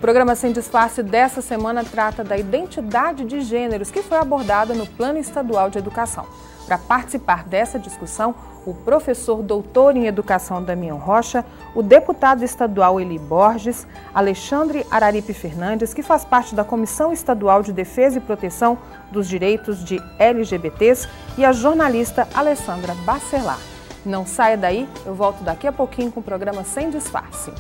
programa Sem Disfarce dessa semana trata da identidade de gêneros que foi abordada no Plano Estadual de Educação. Para participar dessa discussão, o professor doutor em Educação Damião Rocha, o deputado estadual Eli Borges, Alexandre Araripe Fernandes, que faz parte da Comissão Estadual de Defesa e Proteção dos Direitos de LGBTs, e a jornalista Alessandra Bacelar. Não saia daí, eu volto daqui a pouquinho com o programa Sem Disfarce.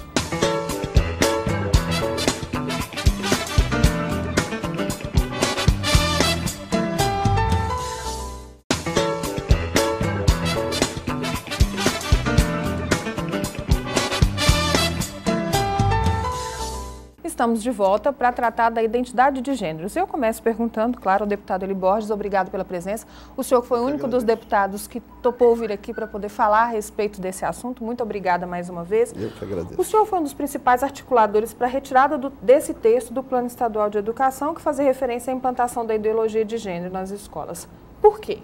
Estamos de volta para tratar da identidade de gêneros. Eu começo perguntando, claro, ao deputado Eli Borges, obrigado pela presença. O senhor foi o único dos deputados que topou vir aqui para poder falar a respeito desse assunto. Muito obrigada mais uma vez. Eu que agradeço. O senhor foi um dos principais articuladores para a retirada desse texto do Plano Estadual de Educação, que fazia referência à implantação da ideologia de gênero nas escolas. Por quê?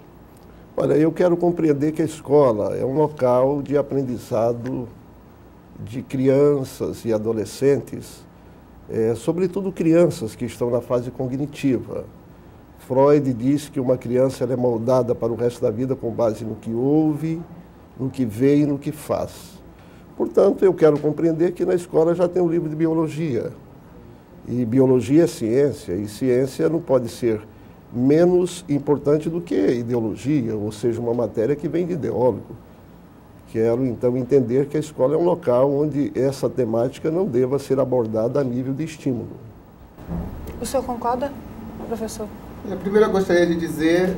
Olha, eu quero compreender que a escola é um local de aprendizado de crianças e adolescentes, sobretudo crianças que estão na fase cognitiva. Freud diz que uma criança ela é moldada para o resto da vida com base no que ouve, no que vê e no que faz. Portanto, eu quero compreender que na escola já tem um livro de biologia. E biologia é ciência, e ciência não pode ser menos importante do que ideologia, ou seja, uma matéria que vem de ideólogo. Quero, então, entender que a escola é um local onde essa temática não deva ser abordada a nível de estímulo. O senhor concorda, professor? Primeiro, eu gostaria de dizer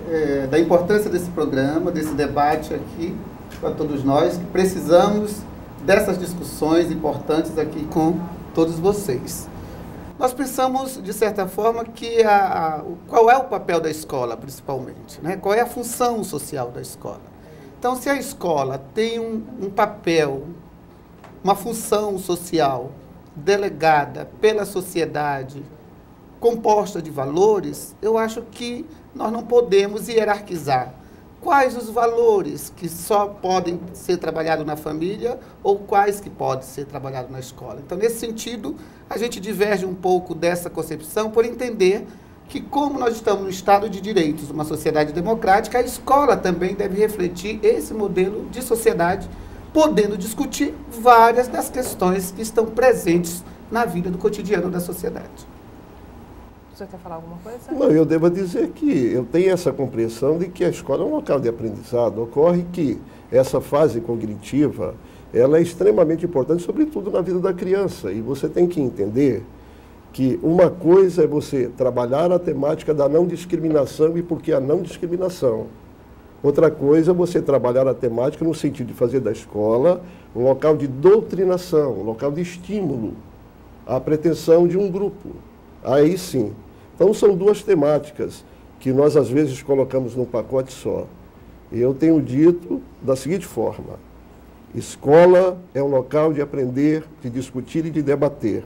da importância desse programa, desse debate aqui para todos nós, que precisamos dessas discussões importantes aqui com todos vocês. Nós pensamos, de certa forma, que qual é o papel da escola, principalmente, né? Qual é a função social da escola. Então, se a escola tem um papel, uma função social delegada pela sociedade, composta de valores, eu acho que nós não podemos hierarquizar quais os valores que só podem ser trabalhados na família ou quais que podem ser trabalhados na escola. Então, nesse sentido, a gente diverge um pouco dessa concepção por entender que, como nós estamos no Estado de Direitos, uma sociedade democrática, a escola também deve refletir esse modelo de sociedade, podendo discutir várias das questões que estão presentes na vida do cotidiano da sociedade. O senhor quer falar alguma coisa? Não, eu devo dizer que eu tenho essa compreensão de que a escola é um local de aprendizado. Ocorre que essa fase cognitiva, ela é extremamente importante, sobretudo na vida da criança, e você tem que entender que uma coisa é você trabalhar a temática da não discriminação e por que a não discriminação. Outra coisa é você trabalhar a temática no sentido de fazer da escola um local de doutrinação, um local de estímulo à pretensão de um grupo. Aí sim. Então são duas temáticas que nós às vezes colocamos num pacote só. E eu tenho dito da seguinte forma: escola é um local de aprender, de discutir e de debater.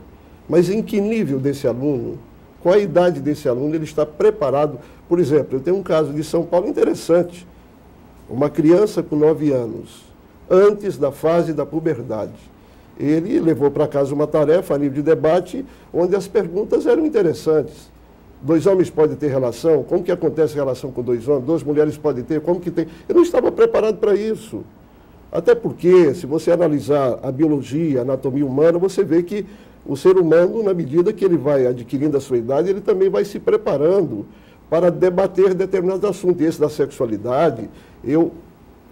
Mas em que nível desse aluno, qual a idade desse aluno, ele está preparado? Por exemplo, eu tenho um caso de São Paulo interessante. Uma criança com 9 anos, antes da fase da puberdade. Ele levou para casa uma tarefa a nível de debate, onde as perguntas eram interessantes. 2 homens podem ter relação? Como que acontece a relação com 2 homens? 2 mulheres podem ter? Como que tem? Eu não estava preparado para isso. Até porque, se você analisar a biologia, a anatomia humana, você vê que o ser humano, na medida que ele vai adquirindo a sua idade, ele também vai se preparando para debater determinados assuntos. Esse da sexualidade, eu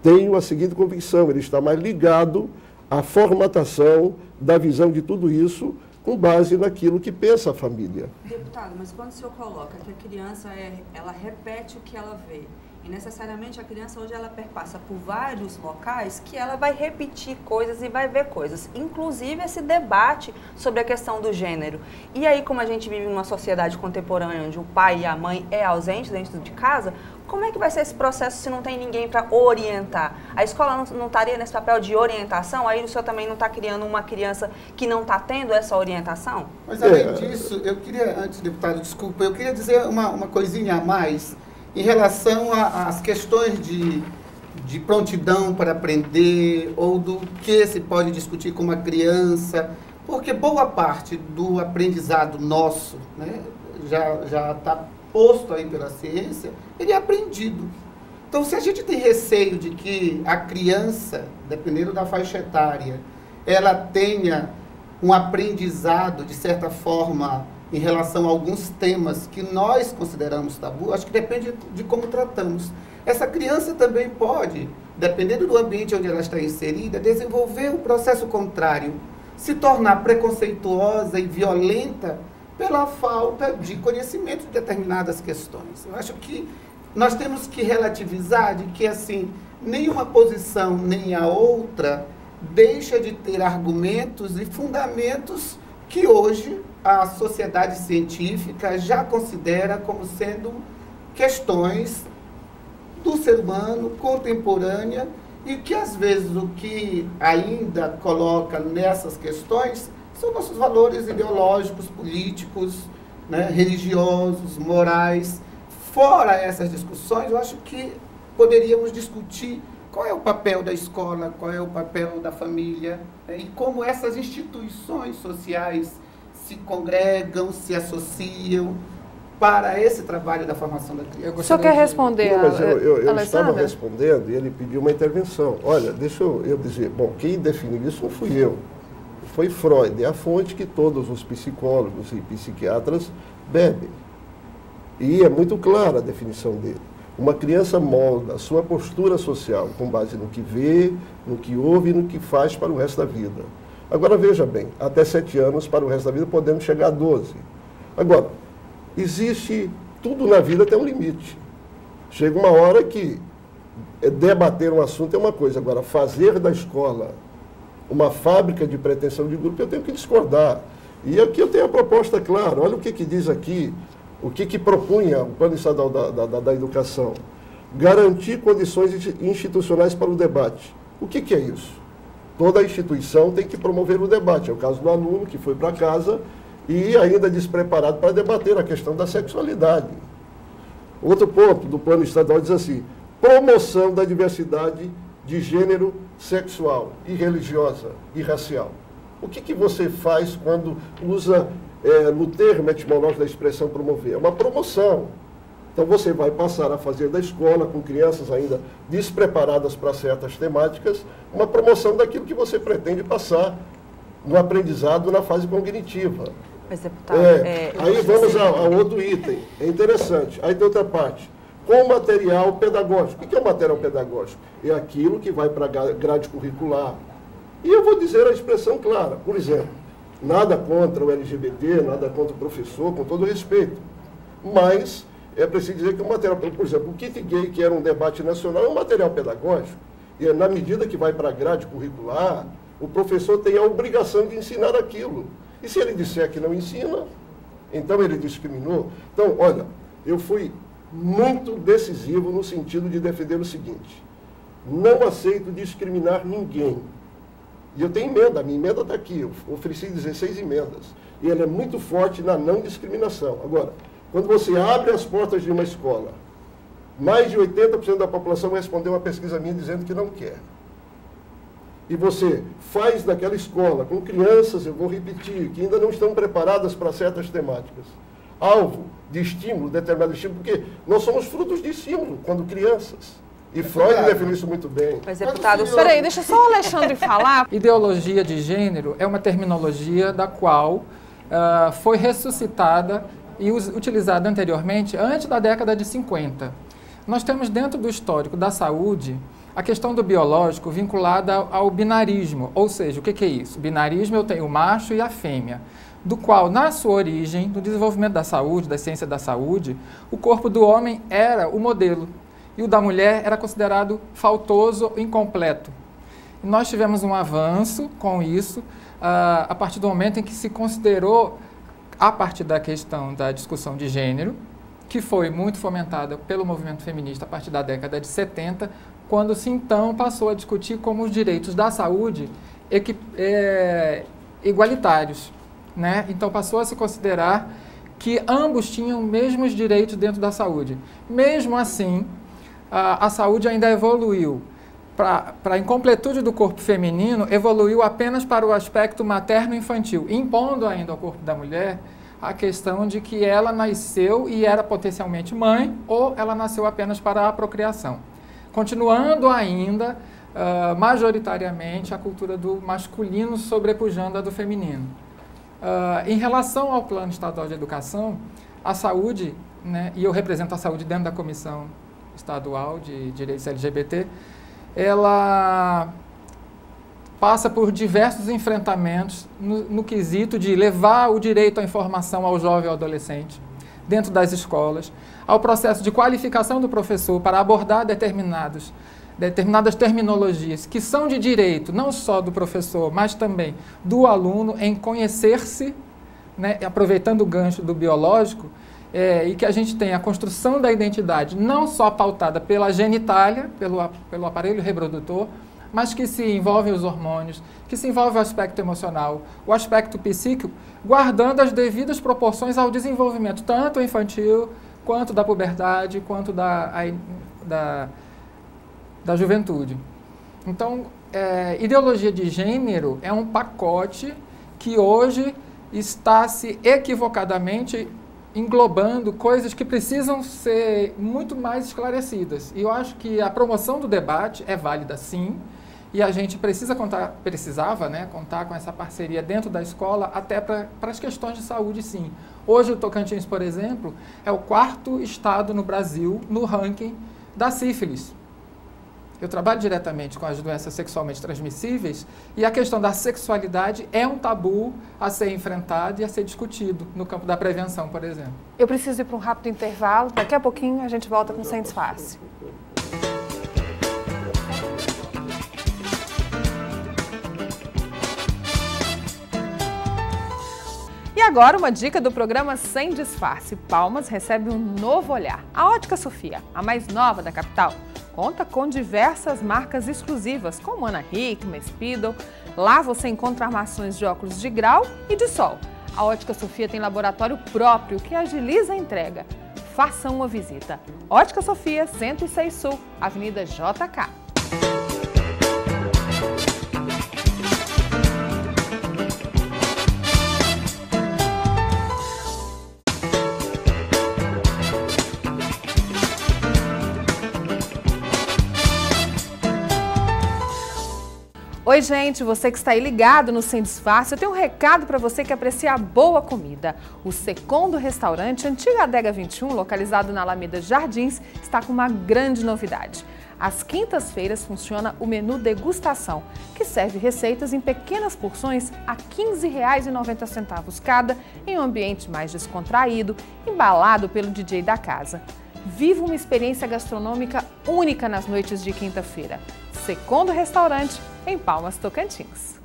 tenho a seguinte convicção: ele está mais ligado à formatação da visão de tudo isso, com base naquilo que pensa a família. Deputado, mas quando o senhor coloca que a criança ela repete o que ela vê, e necessariamente a criança hoje ela perpassa por vários locais que ela vai repetir coisas e vai ver coisas, inclusive esse debate sobre a questão do gênero. E aí, como a gente vive numa sociedade contemporânea onde o pai e a mãe é ausente dentro de casa, como é que vai ser esse processo se não tem ninguém para orientar? A escola não estaria nesse papel de orientação? Aí o senhor também não está criando uma criança que não está tendo essa orientação? Mas além disso, eu queria, antes, deputado, desculpa, eu queria dizer uma coisinha a mais em relação às questões de prontidão para aprender ou do que se pode discutir com uma criança Porque boa parte do aprendizado nosso, né, já está posto aí pela ciência, ele é aprendido. Então, se a gente tem receio de que a criança, dependendo da faixa etária, ela tenha um aprendizado, de certa forma, em relação a alguns temas que nós consideramos tabu, acho que depende de como tratamos. Essa criança também pode, dependendo do ambiente onde ela está inserida, desenvolver o processo contrário, se tornar preconceituosa e violenta pela falta de conhecimento de determinadas questões. Eu acho que nós temos que relativizar de que, assim, nenhuma posição nem a outra deixa de ter argumentos e fundamentos que hoje a sociedade científica já considera como sendo questões do ser humano, contemporânea, e que às vezes o que ainda coloca nessas questões são nossos valores ideológicos, políticos, né, religiosos, morais. Fora essas discussões, eu acho que poderíamos discutir qual é o papel da escola, qual é o papel da família, né, e como essas instituições sociais se congregam, se associam para esse trabalho da formação da criança. O senhor quer responder, Não, mas eu estava Alessandra? respondendo e ele pediu uma intervenção. Olha, deixa eu dizer, bom, quem definiu isso não fui eu, foi Freud, é a fonte que todos os psicólogos e psiquiatras bebem. E é muito clara a definição dele. Uma criança molda a sua postura social com base no que vê, no que ouve e no que faz para o resto da vida. Agora, veja bem, até 7 anos para o resto da vida podemos chegar a 12. Agora, existe, tudo na vida tem um limite. Chega uma hora que debater um assunto é uma coisa, agora fazer da escola uma fábrica de pretensão de grupo, eu tenho que discordar. E aqui eu tenho a proposta clara, olha o que diz aqui, o que propunha o Plano Estadual da Educação. Garantir condições institucionais para o debate. O que é isso? Toda instituição tem que promover o debate. É o caso do aluno que foi para casa e ainda despreparado para debater a questão da sexualidade. Outro ponto do Plano Estadual diz assim, promoção da diversidade de gênero, sexual e religiosa e racial. O que você faz quando usa, no termo etimológico da expressão promover? É uma promoção. Então você vai passar a fazer da escola, com crianças ainda despreparadas para certas temáticas, uma promoção daquilo que você pretende passar no aprendizado na fase cognitiva. Mas, deputado, aí vamos ao outro item, é interessante. Aí tem outra parte, com material pedagógico. O que é o material pedagógico? É aquilo que vai para a grade curricular. E eu vou dizer a expressão clara, por exemplo, nada contra o LGBT, nada contra o professor, com todo respeito, mas é preciso dizer que o material, por exemplo, o kit gay, que era um debate nacional, é um material pedagógico. E na medida que vai para a grade curricular, o professor tem a obrigação de ensinar aquilo. E se ele disser que não ensina, então ele discriminou. Então, olha, eu fui muito decisivo no sentido de defender o seguinte, não aceito discriminar ninguém. E eu tenho emenda, a minha emenda está aqui, eu ofereci 16 emendas. E ela é muito forte na não discriminação. Agora, quando você abre as portas de uma escola, mais de 80% da população respondeu uma pesquisa minha dizendo que não quer. E você faz daquela escola com crianças, eu vou repetir, que ainda não estão preparadas para certas temáticas, alvo de estímulo, determinado estímulo, porque nós somos frutos de estímulo quando crianças. E Freud definiu isso muito bem. Mas, deputado, Espera aí, deixa só o Alexandre falar. Ideologia de gênero é uma terminologia da qual foi ressuscitada e utilizada anteriormente, antes da década de 50. Nós temos dentro do histórico da saúde a questão do biológico vinculada ao binarismo, ou seja, o que é isso? Binarismo, eu tenho o macho e a fêmea, do qual, na sua origem, no desenvolvimento da saúde, da ciência da saúde, o corpo do homem era o modelo e o da mulher era considerado faltoso, incompleto. E nós tivemos um avanço com isso a partir do momento em que se considerou, a partir da questão da discussão de gênero, que foi muito fomentada pelo movimento feminista a partir da década de 70, quando se então passou a discutir como os direitos da saúde igualitários, né? Então passou a se considerar que ambos tinham os mesmos direitos dentro da saúde. Mesmo assim, a saúde ainda evoluiu para a incompletude do corpo feminino, evoluiu apenas para o aspecto materno-infantil, impondo ainda ao corpo da mulher a questão de que ela nasceu e era potencialmente mãe, ou ela nasceu apenas para a procriação. Continuando ainda, majoritariamente, a cultura do masculino sobrepujando a do feminino. Em relação ao Plano Estadual de Educação, a saúde, né, e eu represento a saúde dentro da Comissão Estadual de Direitos LGBT, ela passa por diversos enfrentamentos no quesito de levar o direito à informação ao jovem e ao adolescente dentro das escolas, ao processo de qualificação do professor para abordar determinadas terminologias que são de direito, não só do professor, mas também do aluno, em conhecer-se, né, aproveitando o gancho do biológico, e que a gente tem a construção da identidade não só pautada pela genitália, pelo aparelho reprodutor, mas que se envolve os hormônios, que se envolve o aspecto emocional, o aspecto psíquico, guardando as devidas proporções ao desenvolvimento, tanto infantil, quanto da puberdade, quanto da juventude. Então, ideologia de gênero é um pacote que hoje está se equivocadamente englobando coisas que precisam ser muito mais esclarecidas. E eu acho que a promoção do debate é válida, sim, e a gente precisava, né, contar com essa parceria dentro da escola até para as questões de saúde, sim. Hoje o Tocantins, por exemplo, é o 4º estado no Brasil no ranking da sífilis. Eu trabalho diretamente com as doenças sexualmente transmissíveis e a questão da sexualidade é um tabu a ser enfrentado e a ser discutido no campo da prevenção, por exemplo. Eu preciso ir para um rápido intervalo. Daqui a pouquinho a gente volta com Sem Disfarce. E agora uma dica do programa Sem Disfarce. Palmas recebe um novo olhar. A Ótica Sofia, a mais nova da capital, conta com diversas marcas exclusivas, como Ana Hickman, Speedo. Lá você encontra armações de óculos de grau e de sol. A Ótica Sofia tem laboratório próprio que agiliza a entrega. Faça uma visita. Ótica Sofia, 106 Sul, Avenida JK. Oi, gente, você que está aí ligado no Sem Disfarce, eu tenho um recado para você que aprecia a boa comida. O Secondo Restaurante, antiga Adega 21, localizado na Alameda Jardins, está com uma grande novidade. Às quintas-feiras funciona o menu degustação, que serve receitas em pequenas porções a R$ 15,90 cada, em um ambiente mais descontraído, embalado pelo DJ da casa. Viva uma experiência gastronômica única nas noites de quinta-feira. Secondo Restaurante, em Palmas, Tocantins.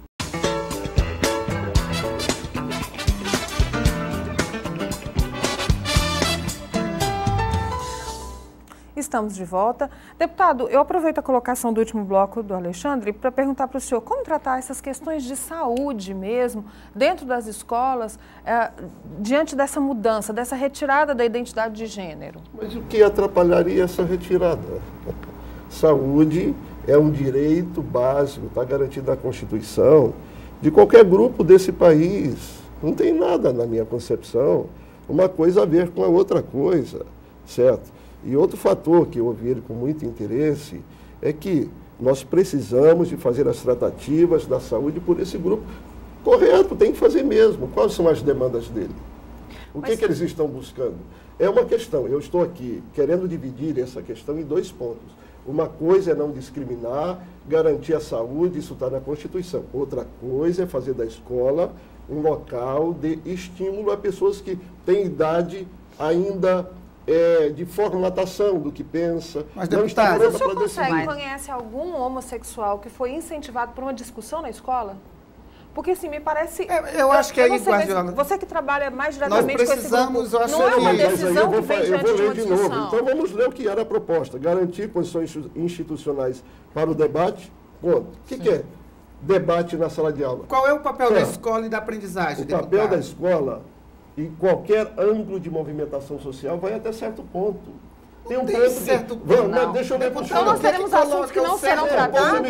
Estamos de volta. Deputado, eu aproveito a colocação do último bloco do Alexandre para perguntar para o senhor como tratar essas questões de saúde mesmo, dentro das escolas, diante dessa mudança, dessa retirada da identidade de gênero. Mas o que atrapalharia essa retirada? Saúde é um direito básico, está garantido na Constituição, de qualquer grupo desse país. Não tem nada, na minha concepção, uma coisa a ver com a outra coisa, certo? E outro fator que eu ouvi ele com muito interesse é que nós precisamos de fazer as tratativas da saúde por esse grupo. Correto, tem que fazer mesmo. Quais são as demandas dele? O que eles estão buscando? É uma questão, eu estou aqui querendo dividir essa questão em 2 pontos. Uma coisa é não discriminar, garantir a saúde, isso está na Constituição. Outra coisa é fazer da escola um local de estímulo a pessoas que têm idade ainda de formatação do que pensa. Mas, deputado, o senhor conhece algum homossexual que foi incentivado por uma discussão na escola? Porque, assim, me parece... eu acho que é igual. Você que trabalha mais diretamente com esse grupo, não é uma decisão que vem diante de uma discussão. Novo. Então, vamos ler o que era a proposta. Garantir condições institucionais para o debate. Ponto. O que é debate na sala de aula? Qual é o papel da escola e da aprendizagem, deputado? O papel da escola, em qualquer ângulo de movimentação social, vai até certo ponto. Tem um Tem ponto certo de... Vamos, não. deixa eu ler para o Então nós teremos assuntos que não serão tratados?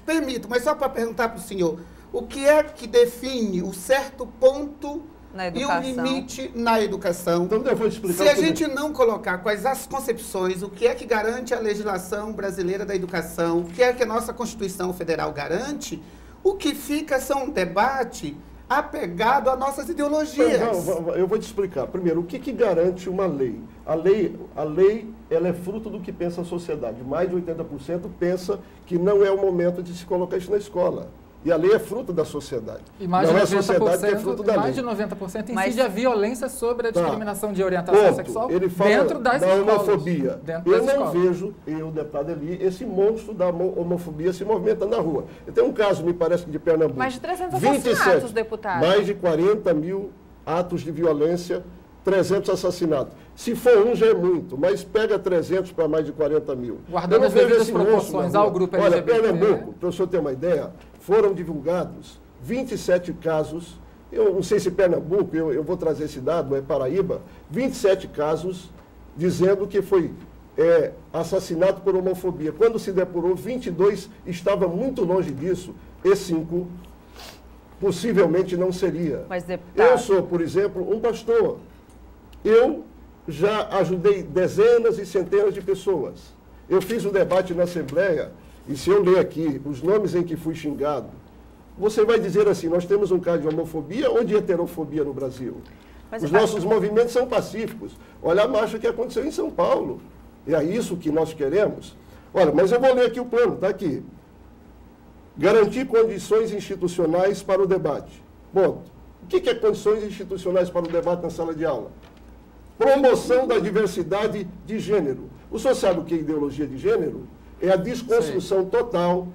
Permito, mas só para perguntar para o senhor, o que é que define o certo ponto Na e o educação. limite na educação? Então eu vou explicar. Se a gente não colocar quais as concepções, o que é que garante a legislação brasileira da educação, o que é que a nossa Constituição Federal garante, o que fica são um debate apegado a nossas ideologias. Não, eu vou te explicar. Primeiro, o que garante uma lei? A lei ela é fruto do que pensa a sociedade. Mais de 80% pensa que não é o momento de se colocar isso na escola. E a lei é fruto da sociedade. E mais não de é a sociedade que é 90%, fruto da mais lei. de 90% Mas- incide a violência sobre a Tá. discriminação de orientação Ponto. sexual Ele fala dentro das da escolas. homofobia. Dentro Eu das não escolas. vejo, deputado Eli, esse monstro da homofobia se movimentando na rua. Tem um caso, me parece, de Pernambuco. Mais de 300 assassinatos, deputado. Mais de 40 mil atos de violência, 300 assassinatos. Se for um, já é muito, mas pega 300 para mais de 40 mil. Guardando Eu não as vejo devidas esse monstro proporções na rua. ao grupo Olha, LGBT. Pernambuco, para o senhor ter uma ideia, foram divulgados 27 casos. Eu não sei se Pernambuco, eu vou trazer esse dado, é Paraíba, 27 casos dizendo que foi assassinato por homofobia. Quando se depurou, 22 estava muito longe disso, e 5 possivelmente não seria. Mas, deputado... Eu sou, por exemplo, um pastor. Eu já ajudei dezenas e centenas de pessoas. Eu fiz um debate na Assembleia, e se eu ler aqui os nomes em que fui xingado, você vai dizer assim, nós temos um caso de homofobia ou de heterofobia no Brasil? Mas, Os nossos movimentos são pacíficos. Olha a marcha que aconteceu em São Paulo. É isso que nós queremos? Olha, mas eu vou ler aqui o plano, está aqui. Garantir condições institucionais para o debate. Ponto. O que é condições institucionais para o debate na sala de aula? Promoção da diversidade de gênero. O senhor sabe o que é ideologia de gênero? É a desconstrução total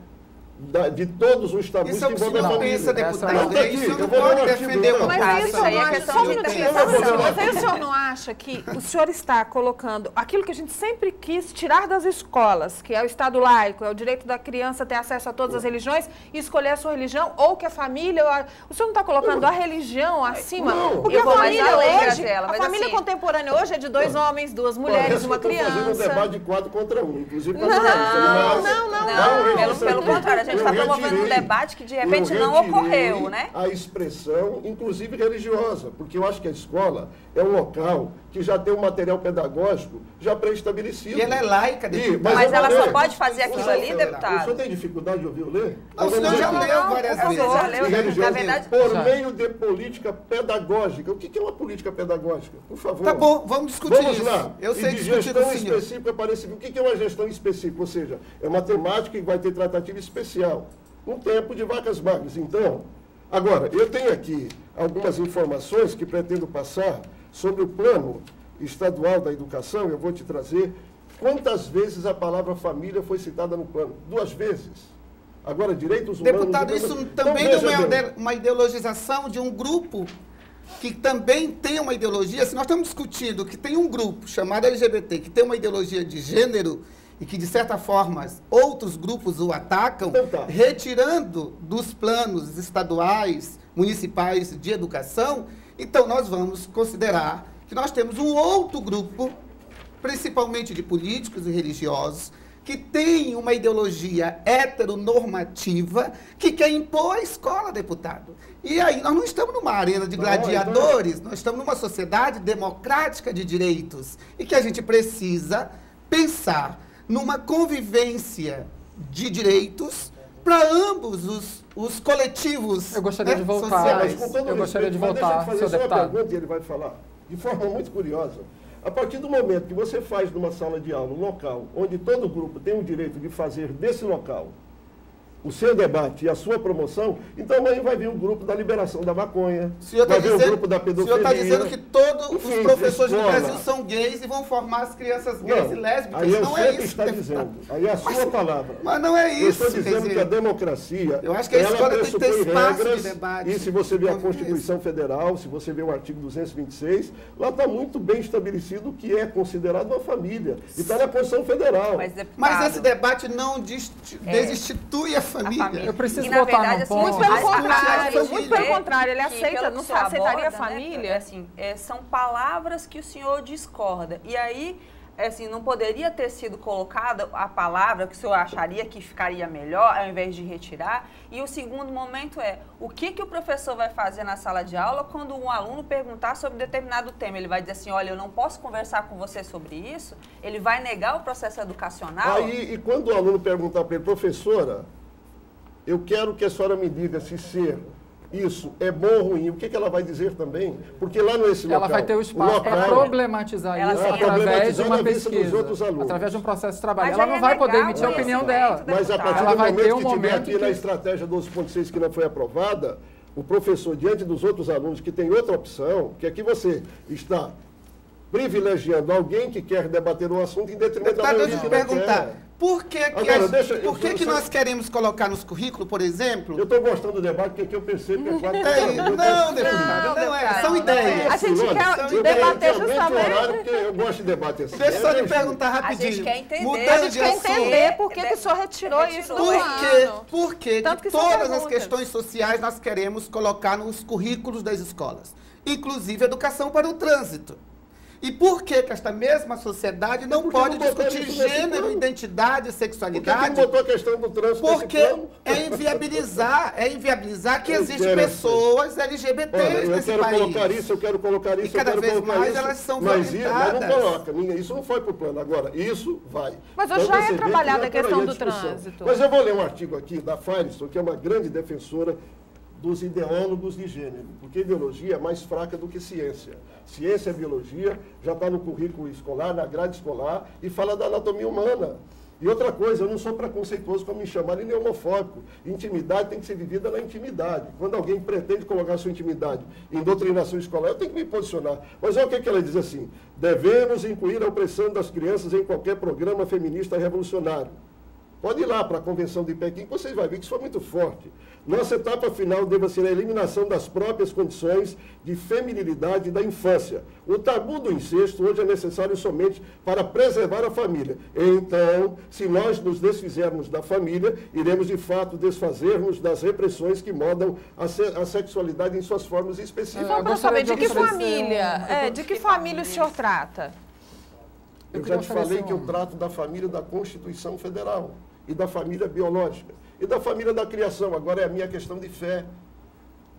de todos os tabus Isso é o que que o envolvem a senhor família. pensa, deputado. Não, Isso eu não vou ler pode o artigo, defender não. uma Mas casa. aí o senhor não acha, só um minutinho, mas aí o senhor não acha que o senhor está colocando aquilo que a gente sempre quis tirar das escolas, que é o Estado laico, é o direito da criança ter acesso a todas as religiões e escolher a sua religião, ou que a família... O senhor não está colocando a religião acima? Não. Porque Eu a vou mais família além, hoje, Graziela, a mas família assim- contemporânea hoje é de 2 homens, 2 Olha, mulheres, essa uma que eu tô fazendo um criança. debate de 4 contra 1, inclusive com Não, as mulheres. não, Pelo contrário, a gente está promovendo um debate que de repente não ocorreu, né? A expressão, inclusive religiosa, porque eu acho que a escola é um local que já tem um material pedagógico já pré-estabelecido. E ela é laica, deputado. Mas eu ela vou só ler. pode fazer aquilo ali, O senhor deputado? tem dificuldade de ouvir eu ler? O senhor já leu várias Não, vezes. já leu, E religiosa, na verdade- por Já. meio de política pedagógica. O que é uma política pedagógica? Por favor. Tá bom, vamos discutir Vamos isso. lá. Eu sei e de discutir com gestão o senhor. específica para esse... O que é uma gestão específica? Ou seja, é uma temática que vai ter tratativa especial. Um tempo de vacas magras. Então, agora, eu tenho aqui algumas informações que pretendo passar sobre o plano estadual da educação. Eu vou te trazer quantas vezes a palavra família foi citada no plano. 2 vezes. Agora, direitos humanos... Deputado, isso Então, também veja não é bem. uma ideologização de um grupo que também tem uma ideologia. Se nós estamos discutindo que tem um grupo chamado LGBT que tem uma ideologia de gênero e que, de certa forma, outros grupos o atacam, Então tá. retirando dos planos estaduais, municipais de educação, então nós vamos considerar que nós temos um outro grupo, principalmente de políticos e religiosos, que tem uma ideologia heteronormativa que quer impor a escola, deputado. E aí nós não estamos numa arena de gladiadores, nós estamos numa sociedade democrática de direitos e que a gente precisa pensar numa convivência de direitos para ambos os coletivos. Eu gostaria de voltar. sociais. Mas, com todo Eu gostaria de respeito, mas voltar, deixa eu seu fazer só uma deputado. pergunta e ele vai falar de forma muito curiosa. A partir do momento que você faz numa sala de aula um local onde todo grupo tem o direito de fazer desse local o seu debate e a sua promoção, então amanhã vai vir o grupo da liberação da maconha, O senhor vai está vir o dizendo, grupo da o pedofilia. senhor tá dizendo que todos Enfim, os professores do escola. Brasil são gays e vão formar as crianças gays e lésbicas. Aí é não o é senhor que isso, está deputado. dizendo. Aí é a sua palavra. Mas não é Eu isso. estou dizendo quer que a dizer, democracia, eu acho que a ela escola tem que ter pressupõe espaço de regras, debate. e se você ver a Não é Constituição Federal, se você ver o artigo 226, lá está muito bem estabelecido o que é considerado uma família. E está na Constituição Federal. Mas, deputado, Mas esse debate não desinstitui a família. Eu preciso E, na voltar verdade, num assim, ponto. Muito pelo Mas contrário, a muito pelo vê contrário. Ele que, aceita, pelo não que o senhor aceitaria a aborda, né, família? assim, são palavras que o senhor discorda. E aí, assim, não poderia ter sido colocada a palavra que o senhor acharia que ficaria melhor, ao invés de retirar? E o segundo momento é, o que o professor vai fazer na sala de aula quando um aluno perguntar sobre determinado tema? Ele vai dizer assim, olha, eu não posso conversar com você sobre isso? Ele vai negar o processo educacional? Aí, e quando o aluno perguntar para ele, professora, eu quero que a senhora me diga se ser isso é bom ou ruim, o que ela vai dizer também? Porque lá nesse local... Ela vai ter o espaço para problematizar isso através de uma pesquisa, através de um processo de trabalho. Ela não vai poder emitir a opinião dela. Mas a partir do momento que tiver aqui na estratégia 12.6 que não foi aprovada, o professor, diante dos outros alunos que tem outra opção, que aqui você está privilegiando alguém que quer debater um assunto em detrimento da maioria que não quer. Por que nós queremos colocar nos currículos, por exemplo... Eu estou gostando do debate, porque aqui eu percebo que é quase... Não, deputado, são ideias. A gente quer debater justamente... Porque eu gosto de debate assim. Deixa eu só lhe perguntar rapidinho. A gente quer entender. A gente quer entender por que o senhor retirou isso do plano. Por que todas as questões sociais nós queremos colocar nos currículos das escolas? Inclusive educação para o trânsito. E por que esta mesma sociedade não pode discutir gênero, identidade, sexualidade? Por que botou a questão do trânsito? Porque é inviabilizar que existem pessoas LGBTs nesse país. Eu quero colocar isso, e cada vez mais elas são violentadas. Mas não coloca, isso não foi para o plano. Agora, isso vai. Mas hoje já é trabalhada a questão do trânsito. Mas eu vou ler um artigo aqui da Firestone, que é uma grande defensora dos ideólogos de gênero, porque ideologia é mais fraca do que ciência. Ciência e biologia já está no currículo escolar, na grade escolar, e fala da anatomia humana. E outra coisa, eu não sou preconceituoso para me chamar nem homofóbico. Intimidade tem que ser vivida na intimidade. Quando alguém pretende colocar sua intimidade em doutrinação escolar, eu tenho que me posicionar. Mas olha o que ela diz assim, devemos incluir a opressão das crianças em qualquer programa feminista revolucionário. Pode ir lá para a Convenção de Pequim, que vocês vão ver que isso foi muito forte. Nossa etapa final deve ser a eliminação das próprias condições de feminilidade da infância. O tabu do incesto hoje é necessário somente para preservar a família. Então, se nós nos desfizermos da família, iremos de fato desfazer-nos das repressões que modam a sexualidade em suas formas específicas. Então, para saber de que família, de que família o senhor trata? Eu já te falei que eu trato da família da Constituição Federal e da família biológica e da família da criação. Agora é a minha questão de fé,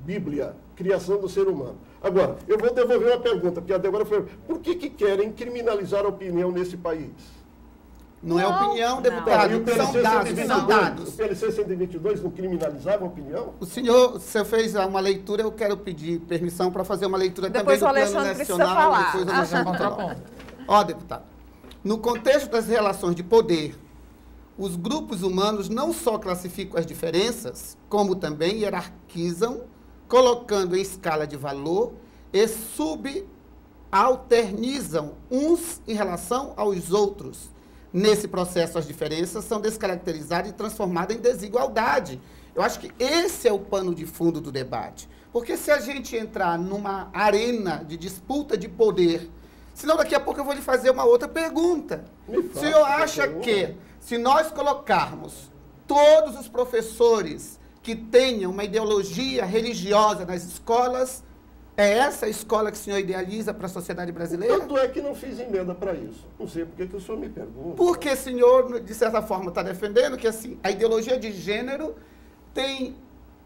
Bíblia, criação do ser humano. Agora, eu vou devolver uma pergunta, porque a Débora foi, por que querem criminalizar a opinião nesse país? Não é opinião, deputado, são dados. O PLC 122 não criminalizava a opinião? O senhor fez uma leitura, eu quero pedir permissão para fazer uma leitura também do Plano Nacional. Depois nós vamos contrapor. Ó, deputado, no contexto das relações de poder, os grupos humanos não só classificam as diferenças, como também hierarquizam, colocando em escala de valor e subalternizam uns em relação aos outros. Nesse processo, as diferenças são descaracterizadas e transformadas em desigualdade. Eu acho que esse é o pano de fundo do debate. Porque se a gente entrar numa arena de disputa de poder, senão daqui a pouco eu vou lhe fazer uma outra pergunta. O senhor acha que, se nós colocarmos todos os professores que tenham uma ideologia religiosa nas escolas, é essa a escola que o senhor idealiza para a sociedade brasileira? Tanto é que não fiz emenda para isso. Não sei por que o senhor me pergunta. Porque o senhor, de certa forma, está defendendo que assim, a ideologia de gênero tem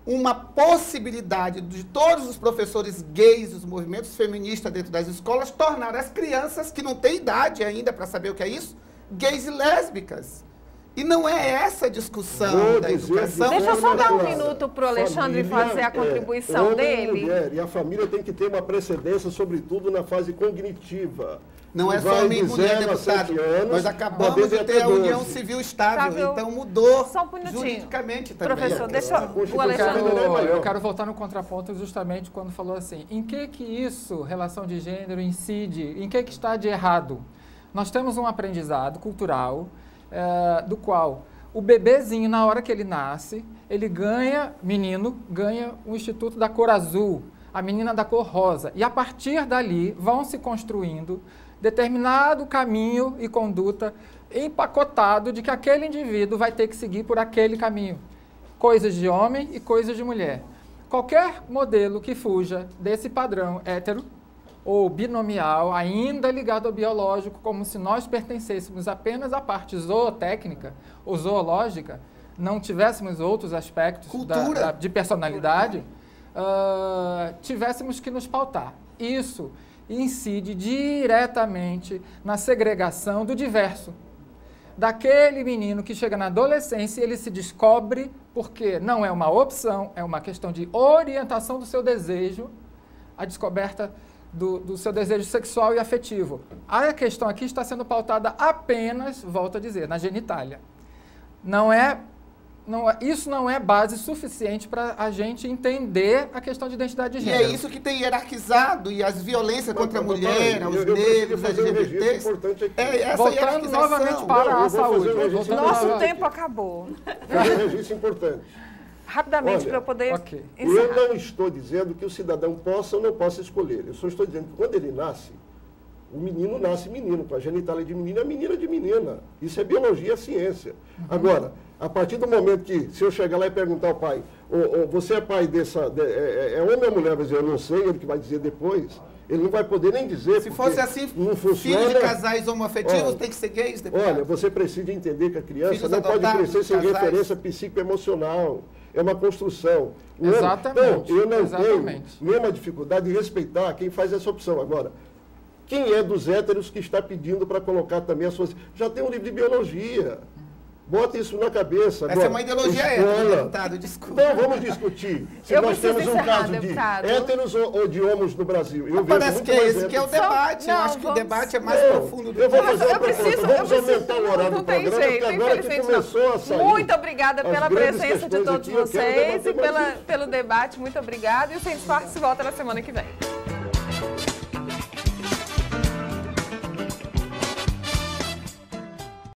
uma possibilidade de todos os professores gays, os movimentos feministas dentro das escolas, tornar as crianças, que não têm idade ainda para saber o que é isso, gays e lésbicas. E não é essa a discussão da educação. Deixa eu só dar um minuto para o Alexandre fazer a contribuição dele. Mulher, e a família tem que ter uma precedência, sobretudo na fase cognitiva. Não é só homem e mulher, deputado. Nós acabamos de ter a união civil estável, então mudou juridicamente também. Professor, deixa o Alexandre... Eu quero voltar no contraponto justamente quando falou assim, em que isso, relação de gênero, incide, em que está de errado? Nós temos um aprendizado cultural do qual o bebezinho, na hora que ele nasce, ele ganha, menino, ganha o instituto da cor azul, a menina da cor rosa. E a partir dali vão se construindo determinado caminho e conduta empacotado de que aquele indivíduo vai ter que seguir por aquele caminho. Coisas de homem e coisas de mulher. Qualquer modelo que fuja desse padrão hétero ou binomial, ainda ligado ao biológico, como se nós pertencêssemos apenas à parte zootécnica ou zoológica, não tivéssemos outros aspectos de personalidade, tivéssemos que nos pautar. Isso incide diretamente na segregação do diverso. Daquele menino que chega na adolescência, ele se descobre porque não é uma opção, é uma questão de orientação do seu desejo, a descoberta do seu desejo sexual e afetivo. A questão aqui está sendo pautada apenas, volto a dizer, na genitália. Isso não é base suficiente para a gente entender a questão de identidade de gênero. E é isso que tem hierarquizado, e as violências contra a mulher, os negros, as LGBTs. Voltando novamente para a saúde. Nosso tempo acabou. Fazer um registro importante. Rapidamente, para eu poder encerrar. Eu não estou dizendo que o cidadão possa ou não possa escolher. Eu só estou dizendo que quando ele nasce, o menino nasce menino, com a genitália de menino e a menina de menina. Isso é biologia, é ciência. Agora, a partir do momento que, se eu chegar lá e perguntar ao pai, você é pai é homem ou mulher? Vai dizer, eu não sei, ele que vai dizer depois. Ele não vai poder nem dizer. Se fosse assim, não funciona. Filhos de casais homoafetivos tem que ser gays depois. Olha, você precisa entender que a criança não pode crescer sem referência psicoemocional. É uma construção. Exatamente. Então, eu não tenho nenhuma dificuldade de respeitar quem faz essa opção. Agora, quem é dos héteros que está pedindo para colocar também as suas... Já tem um livro de biologia. Bota isso na cabeça. Essa é uma ideologia hétero, deputado, desculpa. Então, vamos discutir se nós temos um caso de héteros ou de homos no Brasil. Parece que é esse que é o debate. Eu acho que o debate é mais profundo do que... Eu vou fazer uma proposta. Vamos aumentar o horário do programa, porque agora que começou a sair... Muito obrigada pela presença de todos vocês e pelo debate. Muito obrigada. E o Sem Disfarce volta na semana que vem.